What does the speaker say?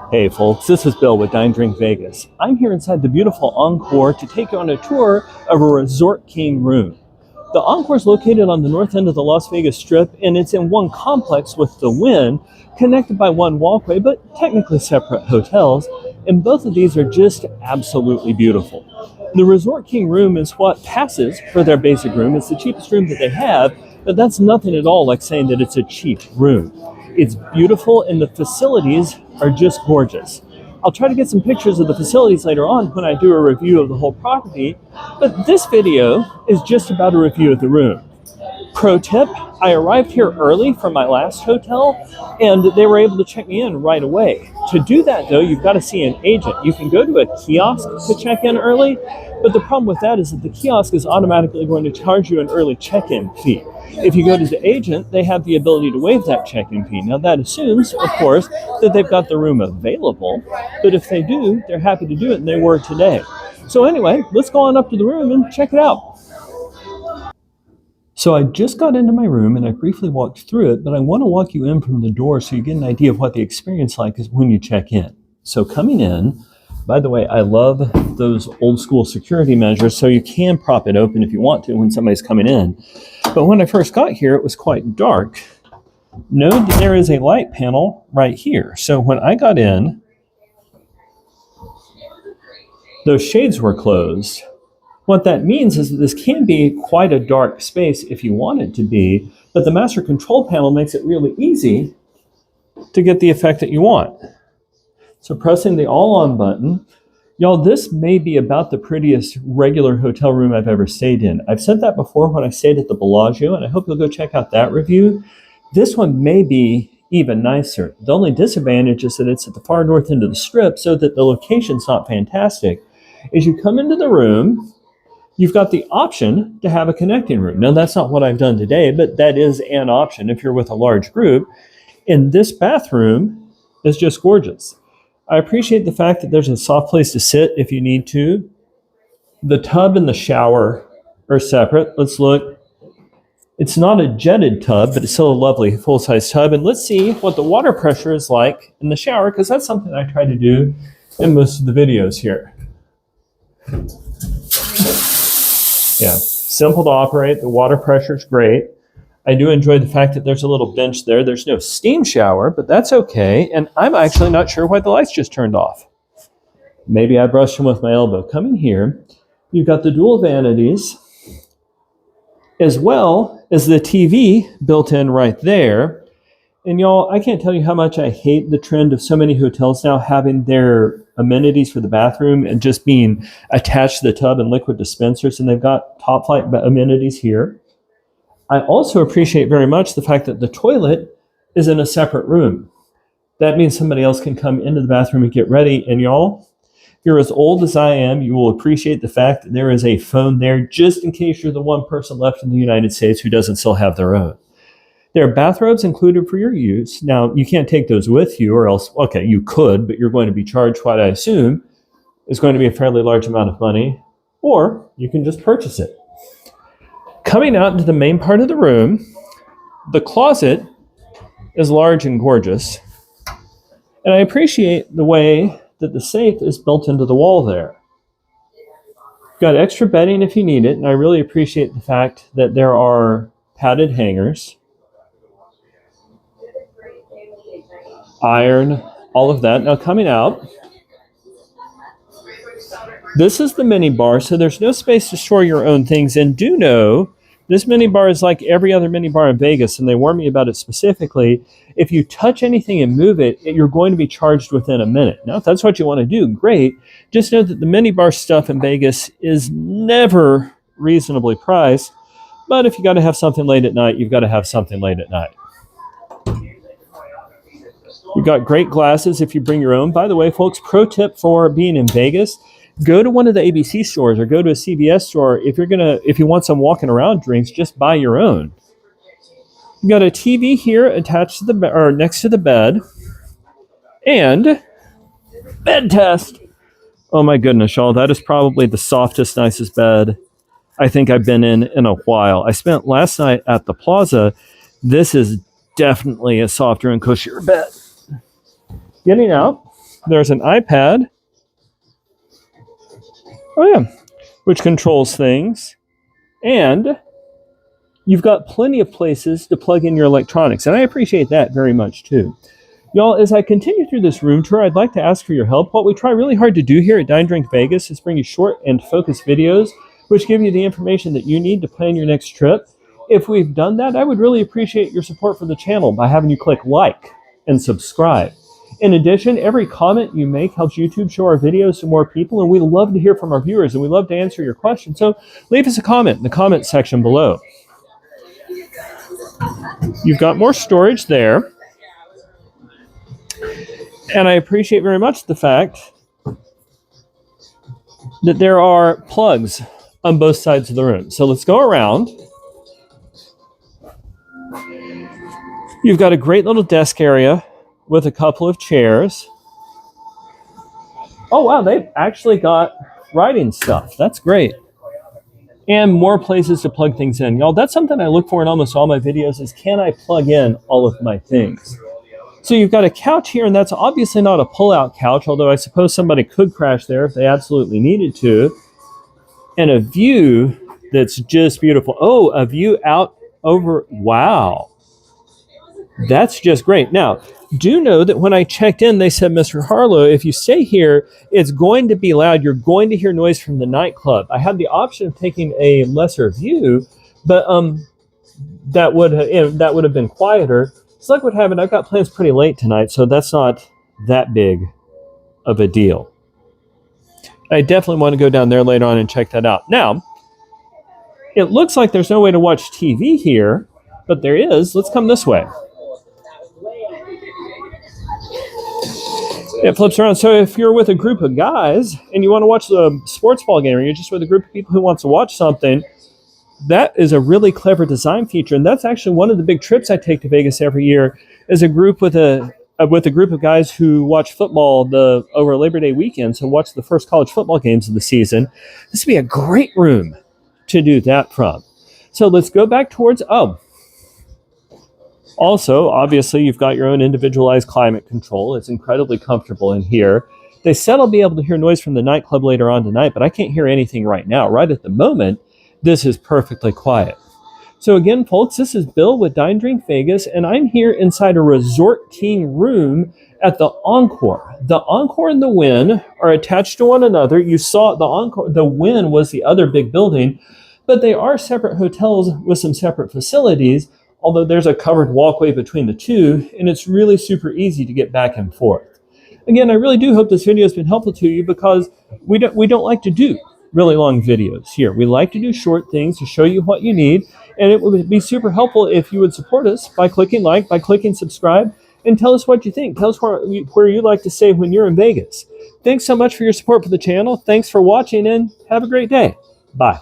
Hey folks, this is Bill with Dine Drink Vegas. I'm here inside the beautiful Encore to take you on a tour of a Resort King Room. The Encore is located on the north end of the Las Vegas Strip, and it's in one complex with the Wynn, connected by one walkway, but technically separate hotels, and both of these are just absolutely beautiful. The Resort King Room is what passes for their basic room. It's the cheapest room that they have, but that's nothing at all like saying that it's a cheap room. It's beautiful, and the facilities are just gorgeous. I'll try to get some pictures of the facilities later on when I do a review of the whole property, but this video is just about a review of the room. Pro tip, I arrived here early from my last hotel, and they were able to check me in right away. To do that, though, you've got to see an agent. You can go to a kiosk to check in early, but the problem with that is that the kiosk is automatically going to charge you an early check-in fee. If you go to the agent, they have the ability to waive that check-in fee. Now, that assumes, of course, that they've got the room available, but if they do, they're happy to do it, and they were today. So anyway, let's go on up to the room and check it out. So I just got into my room and I briefly walked through it, but I want to walk you in from the door so you get an idea of what the experience like is when you check in. So coming in, by the way, I love those old school security measures, so you can prop it open if you want to when somebody's coming in. But when I first got here, it was quite dark. Note that there is a light panel right here. So when I got in, those shades were closed. What that means is that this can be quite a dark space if you want it to be, but the master control panel makes it really easy to get the effect that you want. So pressing the all on button, y'all, this may be about the prettiest regular hotel room I've ever stayed in. I've said that before when I stayed at the Bellagio, and I hope you'll go check out that review. This one may be even nicer. The only disadvantage is that it's at the far north end of the Strip, so that the location's not fantastic. As you come into the room, you've got the option to have a connecting room. Now, that's not what I've done today, but that is an option if you're with a large group. And this bathroom is just gorgeous. I appreciate the fact that there's a soft place to sit if you need to. The tub and the shower are separate. Let's look. It's not a jetted tub, but it's still a lovely full-size tub. And let's see what the water pressure is like in the shower, because that's something I try to do in most of the videos here. Yeah, simple to operate. The water pressure is great. I do enjoy the fact that there's a little bench there. There's no steam shower, but that's okay. And I'm actually not sure why the lights just turned off. Maybe I brushed them with my elbow. Coming here, you've got the dual vanities, as well as the TV built in right there. And y'all, I can't tell you how much I hate the trend of so many hotels now having their amenities for the bathroom and just being attached to the tub and liquid dispensers, and they've got top flight amenities here. I also appreciate very much the fact that the toilet is in a separate room. That means somebody else can come into the bathroom and get ready. And y'all, if you're as old as I am, you will appreciate the fact that there is a phone there just in case you're the one person left in the United States who doesn't still have their own. There are bathrobes included for your use. Now, you can't take those with you, or else, okay, you could, but you're going to be charged what I assume is going to be a fairly large amount of money, or you can just purchase it. Coming out into the main part of the room, the closet is large and gorgeous, and I appreciate the way that the safe is built into the wall there. You've got extra bedding if you need it, and I really appreciate the fact that there are padded hangers, iron, all of that. Now coming out, this is the mini bar, so there's no space to store your own things. And do know, this mini bar is like every other mini bar in Vegas, and they warned me about it specifically. If you touch anything and move it, you're going to be charged within a minute. Now, if that's what you want to do, great. Just know that the mini bar stuff in Vegas is never reasonably priced. But if you got to have something late at night, you've got to have something late at night. You've got great glasses if you bring your own. By the way, folks, pro tip for being in Vegas, go to one of the ABC stores or go to a CVS store. If you want some walking around drinks, just buy your own. You've got a TV here attached to the or next to the bed, and bed test. Oh my goodness, y'all, that is probably the softest, nicest bed I think I've been in a while. I spent last night at the Plaza. This is definitely a softer and cushier bed. Getting out, There's an iPad. Oh yeah, which controls things. And you've got plenty of places to plug in your electronics, and I appreciate that very much too. Y'all, as I continue through this room tour, I'd like to ask for your help. What we try really hard to do here at Dine Drink Vegas is bring you short and focused videos, which give you the information that you need to plan your next trip. If we've done that, I would really appreciate your support for the channel by having you click like and subscribe. In addition, every comment you make helps YouTube show our videos to more people, and we love to hear from our viewers, and we love to answer your questions. So leave us a comment in the comment section below. You've got more storage there. And I appreciate very much the fact that there are plugs on both sides of the room. So let's go around. You've got a great little desk area with a couple of chairs. Oh, wow, they've actually got writing stuff. That's great. And more places to plug things in. Y'all, that's something I look for in almost all my videos is, can I plug in all of my things? So you've got a couch here, and that's obviously not a pull-out couch, although I suppose somebody could crash there if they absolutely needed to. And a view that's just beautiful. Oh, a view out over, wow. That's just great. Now, do know that when I checked in, they said, Mr. Harlow, if you stay here, it's going to be loud. You're going to hear noise from the nightclub. I had the option of taking a lesser view, but that would have been quieter. So like what happened, I've got plans pretty late tonight, so that's not that big of a deal. I definitely want to go down there later on and check that out. Now, it looks like there's no way to watch TV here, but there is. Let's come this way. It flips around. So if you're with a group of guys and you want to watch the sports ball game, or you're just with a group of people who wants to watch something, that is a really clever design feature. And that's actually one of the big trips I take to Vegas every year, is a group with a group of guys who watch football over Labor Day weekend, so watch the first college football games of the season. This would be a great room to do that from. So let's go back towards, also, obviously, you've got your own individualized climate control. It's incredibly comfortable in here. They said I'll be able to hear noise from the nightclub later on tonight, but I can't hear anything right now. Right at the moment, this is perfectly quiet. So again, folks, this is Bill with Dine Drink Vegas, and I'm here inside a Resort King Room at the Encore. The Encore and the Wynn are attached to one another. You saw the Wynn was the other big building, but they are separate hotels with some separate facilities, although there's a covered walkway between the two, and it's really super easy to get back and forth. Again, I really do hope this video has been helpful to you, because we don't like to do really long videos here. We like to do short things to show you what you need, and it would be super helpful if you would support us by clicking like, by clicking subscribe, and tell us what you think. Tell us where you'd like to stay when you're in Vegas. Thanks so much for your support for the channel. Thanks for watching, and have a great day. Bye.